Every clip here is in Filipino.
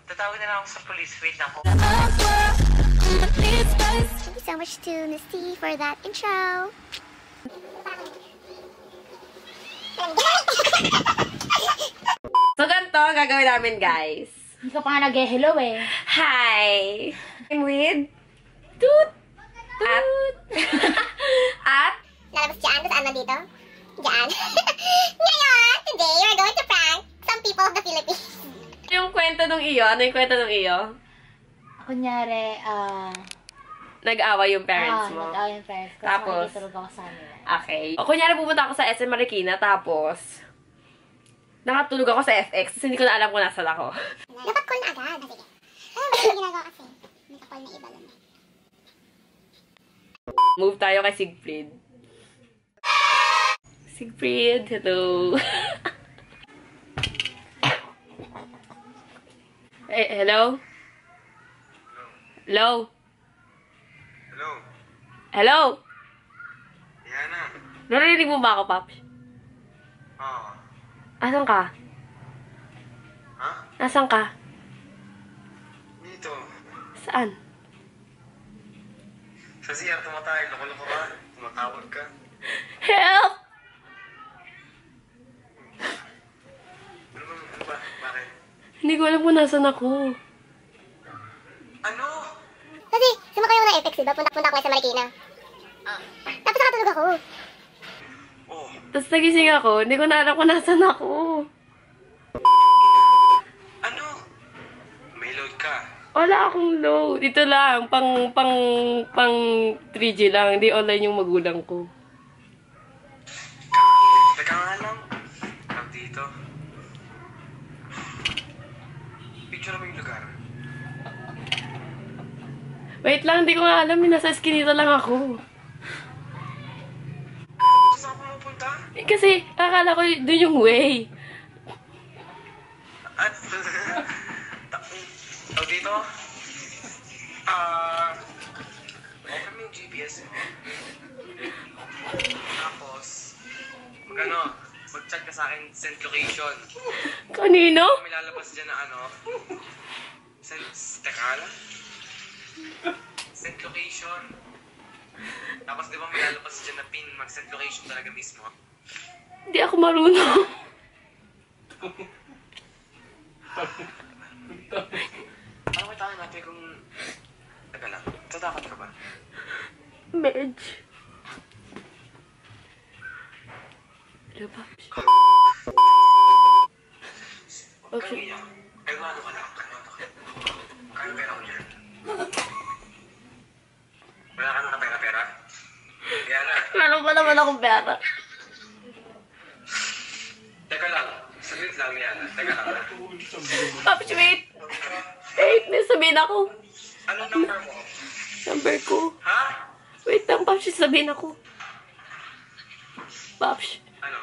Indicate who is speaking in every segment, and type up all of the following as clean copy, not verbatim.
Speaker 1: Tatawag na lang ako sa police. Wait lang po.
Speaker 2: Thank you so much to Miss T for that intro.
Speaker 3: So, ganito gagawin namin, guys.
Speaker 4: Hindi ka pa nga nag-hello eh.
Speaker 3: Hi! I'm with Toot! At
Speaker 2: Lalabas dyan? Saan nandito? Dyan. Ngayon, today, we're going to prank some people of the Philippines.
Speaker 3: yung kwento nung iyo. Ano yung kwento nung iyo?
Speaker 4: Kunyari,
Speaker 3: Nag-away yung parents mo.
Speaker 4: nag-away yung parents ko.
Speaker 3: Tapos?
Speaker 4: Makikitulog ako sa kanila.
Speaker 3: Okay. O, kunyari pupunta ako sa SM Marikina, tapos nakatulog ako sa FX, kasi hindi ko na alam kung nasan ako.
Speaker 2: Dapat call na agad. Sige. Ano ba yung ginagawa kasi? Naka-call na iba lang.
Speaker 3: Move tayo kay Siegfried. Siegfried, hello. Hello? Hello?
Speaker 1: Hello?
Speaker 3: Hello?
Speaker 1: Yana?
Speaker 3: Narinig mo ba ako, Paps?
Speaker 1: Oo.
Speaker 3: Asan ka?
Speaker 1: Ha?
Speaker 3: Nasaan ka?
Speaker 1: Dito.
Speaker 3: Saan?
Speaker 1: Sa CR, tumatay. Loko-loko ka. Tumatawag ka.
Speaker 3: Help!
Speaker 1: Ano ba? Bakit?
Speaker 3: Hindi ko alam kung nasan ako.
Speaker 1: Ano?
Speaker 2: Kasi, sumakay ako ng FX, diba? Punta ako sa Marikina. Tapos nakatulog ako.
Speaker 1: Oh.
Speaker 3: Tapos nagising ako, hindi ko na alam kung nasan ako.
Speaker 1: Ano? May load ka.
Speaker 3: Wala akong load. Dito lang, pang 3G lang. Hindi online yung magulang ko.
Speaker 1: Teka nga lang. Tawag dito. Picture mo yung lugar.
Speaker 3: Wait lang, hindi ko nga alam. Nasa eskinita lang ako.
Speaker 1: Saan ka pumupunta?
Speaker 3: Kasi, akala ko doon yung way.
Speaker 1: At, tawag dito? Open mo yung GPS mo. Tapos, mag-chat ka sa akin, send location.
Speaker 3: Kanino?
Speaker 1: May lalabas dyan na ano, teka lang. Send location. Tapos di ba may lalabas dyan na pin, mag-send location talaga mismo.
Speaker 3: Hindi ako marunong.
Speaker 1: Paano kita natin kung... Teka lang, tatakot ka ba?
Speaker 3: Medj. Hello, Paps. Okay.
Speaker 1: Kaya, ay ano ka lang, kaya pera ko dyan. Wala ka nakapera-pera? Kaya na.
Speaker 3: Meron pa naman akong pera.
Speaker 1: Teka lang, saglit lang yan. Teka lang.
Speaker 3: Paps, wait. Wait, may sabihin ako.
Speaker 1: Anong number mo?
Speaker 3: Number ko.
Speaker 1: Ha?
Speaker 3: Wait lang, Paps, sabihin ako. Paps.
Speaker 1: Ano?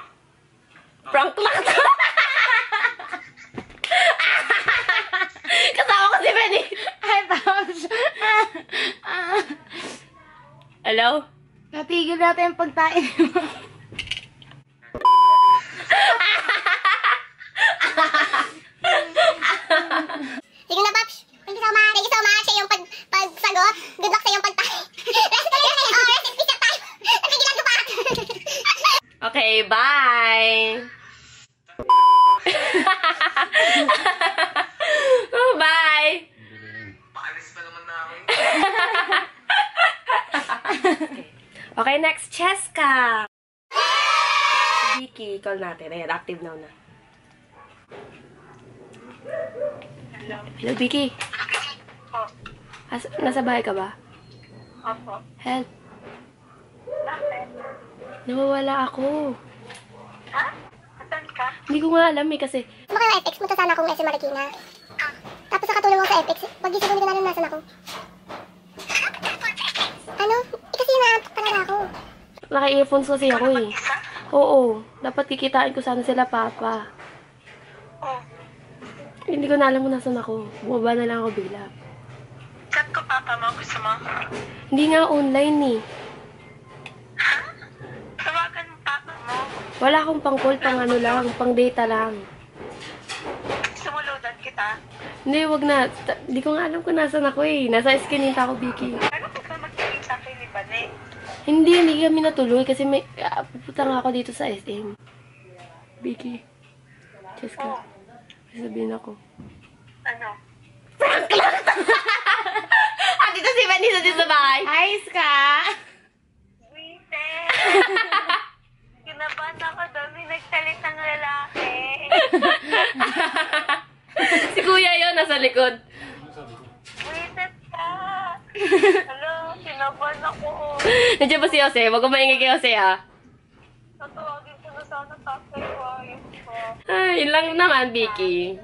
Speaker 3: Prank lang to. Kasama ko si Benny.
Speaker 4: Ay, Paps!
Speaker 3: Hello?
Speaker 4: Natigil natin yung pagtain mo.
Speaker 2: Sige na, Paps. Thank you so much. Thank you so much sa iyong pagsagot. Good luck sa iyong pagtayo. Rest in peace na tayo. Nagigilan ko pa.
Speaker 3: Okay, bye. Oh, bye.
Speaker 1: Paalis pa naman na ako.
Speaker 3: Okay, next, Cheska. Si Vicky, call natin. Ayan, active now na. Hello, Vicky. Nasa bahay ka ba?
Speaker 5: Opo.
Speaker 3: Help.
Speaker 5: Bakit?
Speaker 3: Nawawala ako.
Speaker 5: Ha? Asan ka?
Speaker 3: Hindi ko nga alam eh kasi
Speaker 2: Sumakay ng FX, punta sana akong SM Marikina. Tapos nakatulog ako sa FX. Pag-gising ko, hindi ko na alam nasan ako. Ano? Kasi naantok talaga ako.
Speaker 3: naka-earphones kasi ako eh.
Speaker 5: Isa?
Speaker 3: Oo. Dapat kikitain ko sana sila papa.
Speaker 5: Oh.
Speaker 3: Hindi ko na alam kung nasan ako. Bumaba na lang ako bigla.
Speaker 5: Chat ko papa mo. Gusto mo?
Speaker 3: Hindi nga online eh.
Speaker 5: Tawagan mo papa mo.
Speaker 3: Wala akong pang-call, pang ano lang, pang data lang.
Speaker 5: Gusto mo loadan kita?
Speaker 3: Hindi, wag na. Hindi ko nga alam kung nasan ako eh. Nasa Eskinita ako, Vicky.
Speaker 5: Ano ka ba magkikita kay ni Bane?
Speaker 3: Hindi kami natuloy kasi may pupunta nga ako dito sa SM. Vicky. Just ka. May sabihin ako.
Speaker 5: Ano?
Speaker 3: Dito si Vanessa dito sa bahay.
Speaker 4: Ayos ka!
Speaker 5: Wite! Kinabahan ako doon, may nagtalitang lalaki.
Speaker 3: Si kuya yon nasa likod.
Speaker 5: Witet ka! Hello, kinabahan ako.
Speaker 3: Nandiyan ba si Jose? Wag ko maingay kay Jose ha.
Speaker 5: Tatawagin ko na sana tatay ko. Ayun ko.
Speaker 3: Ay, yun lang naman, Vicky.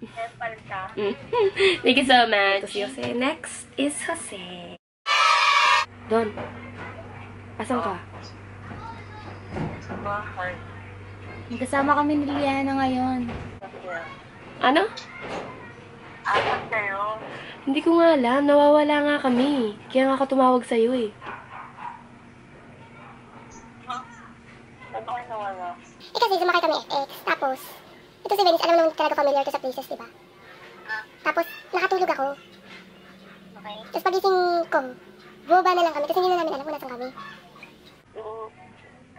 Speaker 5: Nepal ka.
Speaker 3: Thank you so much. Ito si Jose. Next is Jose. Don. Asan ka?
Speaker 5: Sa bahay.
Speaker 4: Magkasama kami ni Liliana ngayon.
Speaker 3: Ano?
Speaker 5: Asan kayo?
Speaker 3: Hindi ko nga alam. Nawawala nga kami. Kaya nga ako tumawag sa'yo eh.
Speaker 5: Ano kayo nawala?
Speaker 2: Eh kasi sumakay kami FX, tapos, ito si Venice, alam mo naman talaga familiar to sa places, diba? Tapos, nakatulog ako.
Speaker 5: Okay.
Speaker 2: Tapos pagising ko, bumaba na lang kami, kasi hindi na namin alam kung nasan kami.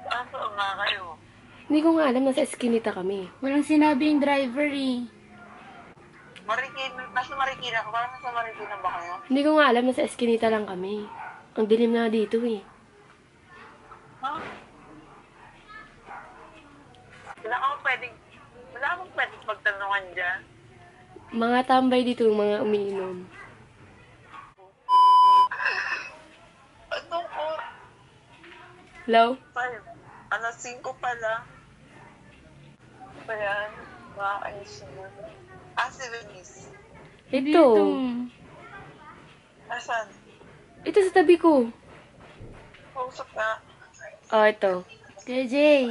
Speaker 5: Aso nga kayo?
Speaker 3: Hindi ko nga alam. Nasa Eskinita kami.
Speaker 4: Walang sinabi yung driver eh.
Speaker 5: Nasa Marikina ko. Parang nasa Marikina ba kayo?
Speaker 3: Hindi ko nga alam. Nasa Eskinita lang kami. Ang dilim na dito eh.
Speaker 5: Ha? Wala akong pwedeng magtanungan dyan.
Speaker 3: Mga tambay dito, mga umiinom.
Speaker 5: Anong oras?
Speaker 3: Hello?
Speaker 5: 5 pala. Ayan, makakayos naman. Si Venice.
Speaker 3: Ito.
Speaker 5: Asan?
Speaker 3: Ito sa tabi ko.
Speaker 5: Kausap na.
Speaker 3: Oh, ito.
Speaker 4: Kuya Jay,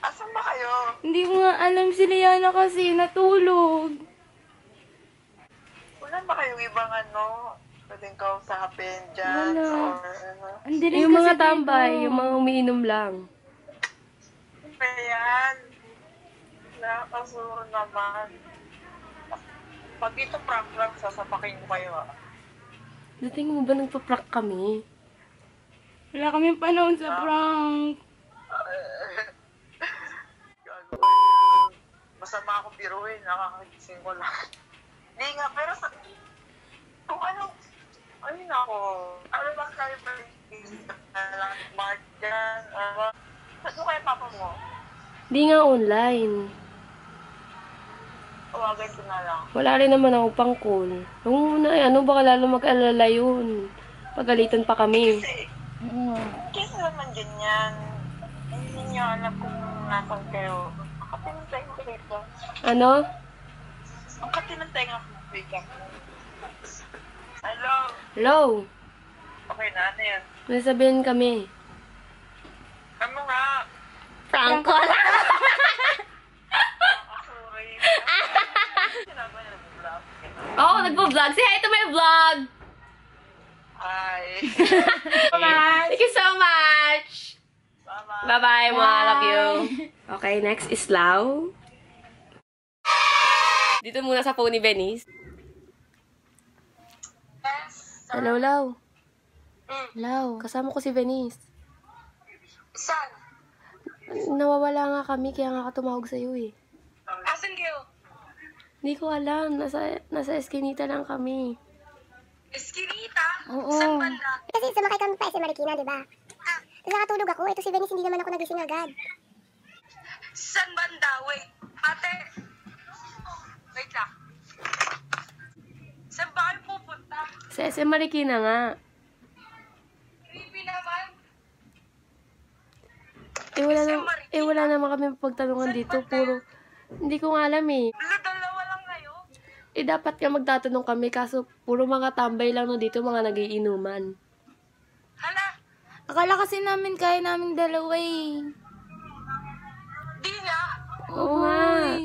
Speaker 5: Asan ba kayo?
Speaker 4: hindi ko nga alam si Liana kasi natulog.
Speaker 5: Wala ba kayong ibang pwedeng kausapin dyan?
Speaker 4: Wala.
Speaker 5: Or ano?
Speaker 4: Ang dilim
Speaker 3: Yung
Speaker 4: kasi
Speaker 3: mga tambay,
Speaker 4: dito.
Speaker 3: yung mga umiinom lang.
Speaker 5: Ayan. Nakakasuro naman. Pag ito prank-prank, sasapakin ko kayo
Speaker 3: Dating mo ba nagpa-prank kami?
Speaker 4: Wala kaming panahon sa prank.
Speaker 5: Masama akong biruin, nakakagising ko lang. Hindi nga, pero kung ayun ako, ano ba kayo ba Mark dyan, saan kayo papa mo?
Speaker 3: Hindi nga online.
Speaker 5: Tawagan ko na lang.
Speaker 3: Wala rin naman ako pang call. Nung una, ano baka lalo mag-alala yun. Pagalitan pa kami.
Speaker 5: Kasi naman ganyan, hindi niyo alam kung nasan kayo. Ang katinantay ko dito.
Speaker 3: Ano?
Speaker 5: Ang katinantay nga po dito. Hello?
Speaker 3: Hello?
Speaker 5: Okay na, ano yan?
Speaker 3: May sabihin kami.
Speaker 5: Ano nga?
Speaker 3: Prank ko lang!
Speaker 5: Sorry. Sinabi niya nag-vlog.
Speaker 3: Oo, oh, nagpo-vlog. Say hi to my vlog!
Speaker 5: Hi.
Speaker 3: Thank you so much!
Speaker 5: Bye-bye.
Speaker 3: Bye-bye, mga love you. Okay, next is Lau. Dito muna sa phone ni Venice. Hello, Lau.
Speaker 4: Hello.
Speaker 3: Kasama ko si Venice.
Speaker 5: Saan?
Speaker 3: Nawawala nga kami, kaya nga ako tumawag sa'yo eh.
Speaker 5: Asan kayo?
Speaker 3: Hindi ko alam. Nasa Eskinita lang kami.
Speaker 5: Eskinita?
Speaker 3: Oo.
Speaker 5: Saan banda?
Speaker 2: Kasi sumakay kami pa SM Marikina, diba? Tapos nakatulog ako, ito si Venice, hindi naman ako nagising agad.
Speaker 5: Saan banda? Wait. Ate. Wait lang. Saan ba kayo pupunta?
Speaker 3: Sa SM Marikina nga.
Speaker 5: Creepy naman.
Speaker 3: Wala naman kami pagtanungan dito. Puro, hindi ko nga alam eh.
Speaker 5: Dalawa lang kayo?
Speaker 3: Dapat nga magtatanong kami, kaso puro mga tambay lang no dito, mga nagiinuman.
Speaker 5: Hala,
Speaker 4: Akala kasi namin kaya naming dalawa eh.
Speaker 5: di nga.
Speaker 3: Oo nga.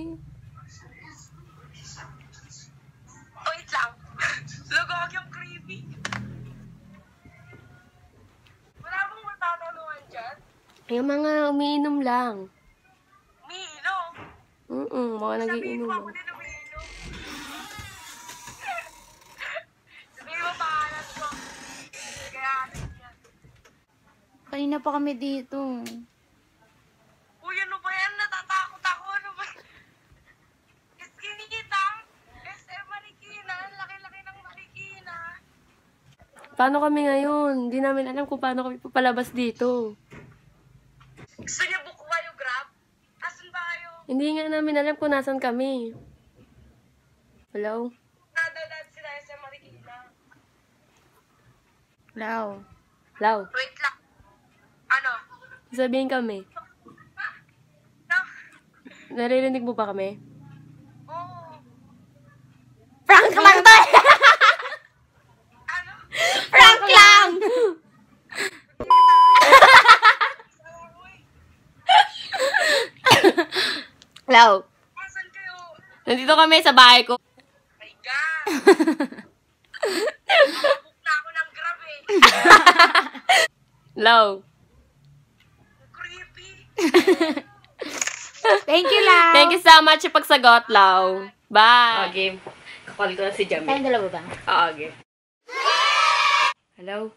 Speaker 5: Wait lang. Lugog yung creepy. Wala bang matatanungan dyan?
Speaker 3: Yung mga umiinom lang.
Speaker 5: Umiinom.
Speaker 3: Mga
Speaker 5: Sabihin ko ako
Speaker 3: nagiinuman.
Speaker 5: din umiinom.
Speaker 4: Kanina pa kami dito.
Speaker 5: Uy, ano ba yan? Natatakot ako. Ano ba? Iskinita. SM Marikina. Ang laki-laki ng Marikina.
Speaker 3: Paano kami ngayon? Hindi namin alam kung paano kami papalabas dito.
Speaker 5: Gusto niya buko kayo, Grab? Asan ba kayo?
Speaker 3: Hindi nga namin alam kung nasan kami. Hello?
Speaker 5: Nadadad sila SM Marikina.
Speaker 4: Lao.
Speaker 3: Lau,
Speaker 5: Wait lang. Ano?
Speaker 3: sabihin kami.
Speaker 5: No?
Speaker 3: Naririnig mo ba kami?
Speaker 5: Oo.
Speaker 3: Prank lang to!
Speaker 5: Ano?
Speaker 3: Prank lang! Lau,
Speaker 5: Asan kayo?
Speaker 3: nandito kami sa bahay ko.
Speaker 5: My God! Nakabook na ako ng Grab eh.
Speaker 3: Lau.
Speaker 5: Creepy.
Speaker 4: Thank you, Lao.
Speaker 3: Thank you so much sa pagsagot, Lau. Bye! Okay. Kakal ko na si Jamie.
Speaker 4: Tayong dalawa ba?
Speaker 3: Okay. Hello?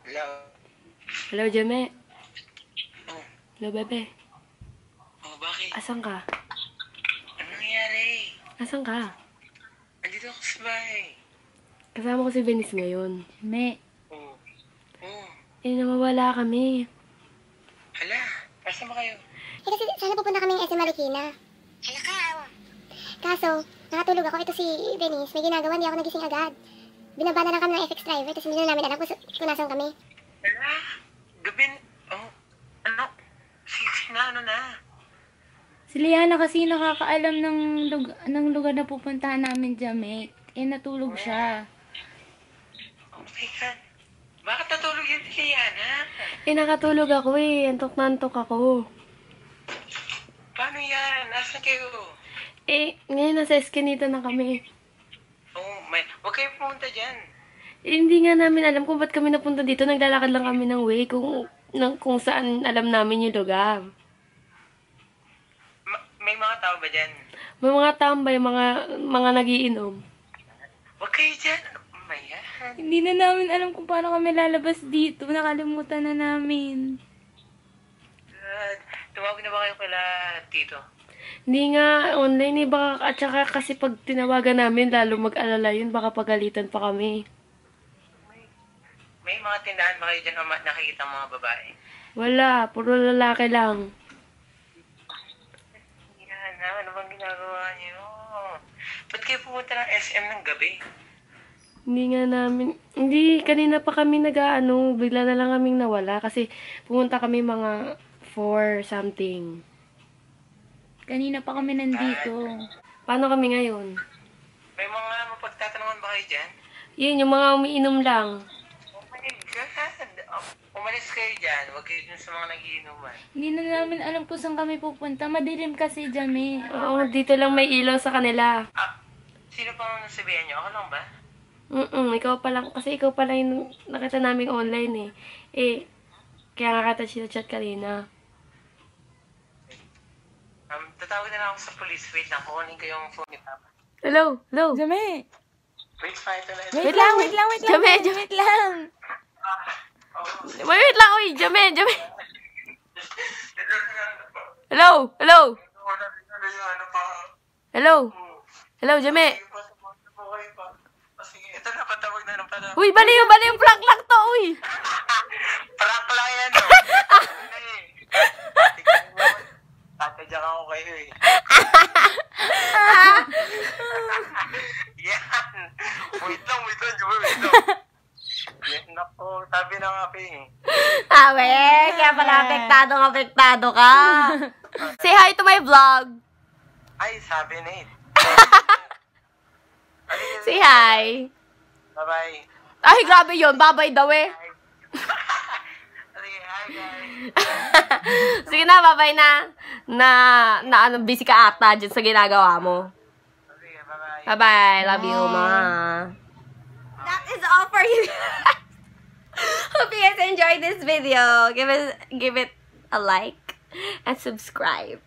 Speaker 1: Hello.
Speaker 3: Hello, Jamie. Hello, bebe.
Speaker 1: Oh, bakit?
Speaker 3: Asan ka?
Speaker 1: Ano nangyari?
Speaker 3: Asan ka?
Speaker 1: Andito ako sa bahay.
Speaker 3: Kasama ko si Venice ngayon.
Speaker 4: Me.
Speaker 1: Oo. Oo.
Speaker 3: Eh, nawawala kami.
Speaker 1: Hala. Asan ba kayo?
Speaker 2: Eh kasi sana pupunta kami ng SM Marikina. Hala ka. Kaso, nakatulog ako. Ito si Denise. May ginagawa, hindi ako nagising agad. Binaba na lang kami ng FX driver, tapos hindi na namin alam kung nasan kami.
Speaker 1: Hala. Gabi. Oh. Ano? Sige na, ano na?
Speaker 4: Si Liana kasi nakakaalam ng lugar na pupuntahan namin, Jamek. Eh, natulog siya.
Speaker 1: Oh my God. Bakit natulog yun si Liana?
Speaker 3: Eh, nakatulog ako eh. Antok na antok ako.
Speaker 1: Paano yan? Nasaan kayo?
Speaker 3: Eh, ngayon nasa eskinita na kami.
Speaker 1: Oh, may... Huwag kayo pumunta dyan.
Speaker 3: Eh, hindi nga namin alam kung ba't kami napunta dito. Naglalakad lang kami ng way kung saan alam namin yung lugar.
Speaker 1: May mga tao ba dyan?
Speaker 3: May mga tambay, mga nagiinom.
Speaker 1: Huwag kayo dyan. Ano ba yan?
Speaker 4: Hindi na namin alam kung paano kami lalabas dito. Nakalimutan na namin.
Speaker 1: God. Tumawag na ba kayo kila Tito?
Speaker 3: Hindi nga, online eh. Baka, at saka kasi pag tinawagan namin, lalo mag-alala yun, baka pagalitan pa kami.
Speaker 1: May mga tindahan ba kayo dyan o nakikita ang mga babae?
Speaker 3: Wala, puro lalaki lang.
Speaker 1: Yan na, ano bang ginagawa niyo? Ba't kayo pumunta ng SM ng gabi?
Speaker 3: Hindi, kanina pa kami bigla na lang kaming nawala kasi pumunta kami mga 4 something.
Speaker 4: Kanina pa kami nandito.
Speaker 3: Paano kami ngayon?
Speaker 1: May mga mapagtatanungan ba kayo dyan?
Speaker 3: Yun, yung mga umiinom lang.
Speaker 1: Oh my God! Umalis kayo dyan. Huwag kayo dun sa mga nagiinuman.
Speaker 4: Hindi na namin alam kung saan kami pupunta. Madilim kasi, Jamek.
Speaker 3: Oo, dito lang may ilaw sa kanila.
Speaker 1: Ah, sino pang nasabihan niyo? Ako lang ba?
Speaker 3: Ikaw pa lang, kasi ikaw pa lang yung nakita namin online eh. Eh, kaya nga kita siya chat kanina.
Speaker 1: Tatawag na lang ako sa police. Wait lang, kukunin ko yung phone ni Papa.
Speaker 3: Hello, hello.
Speaker 4: Jamek!
Speaker 1: Wait, fine.
Speaker 4: Wait lang.
Speaker 3: Jamek,
Speaker 4: Wait lang.
Speaker 3: Wait lang, uy, Jame. Hello, hello. Hello, Jame.
Speaker 1: Sige, ito na, patawag na ng patawag.
Speaker 3: Uy, baliw, prank lang to, uy.
Speaker 1: Prank lang yan, no? Tatadyak ako kayo, eh. Yan. Wait lang, Joey, wait lang. Yan, naku, sabi na nga, Ping.
Speaker 3: Kaya pala apektado ka. Say hi to my vlog.
Speaker 1: Ay, sabi na eh.
Speaker 3: Say hi.
Speaker 1: Bye-bye.
Speaker 3: Ay, grabe yun. Babay daw eh.
Speaker 1: Sige, hi guys.
Speaker 3: Sige na, babay na. Busy ka ata dyan sa ginagawa mo.
Speaker 1: Sige, bye-bye.
Speaker 3: Bye-bye. Love you, ma. That is all for you. Hope you guys enjoyed this video. Give it a like and subscribe.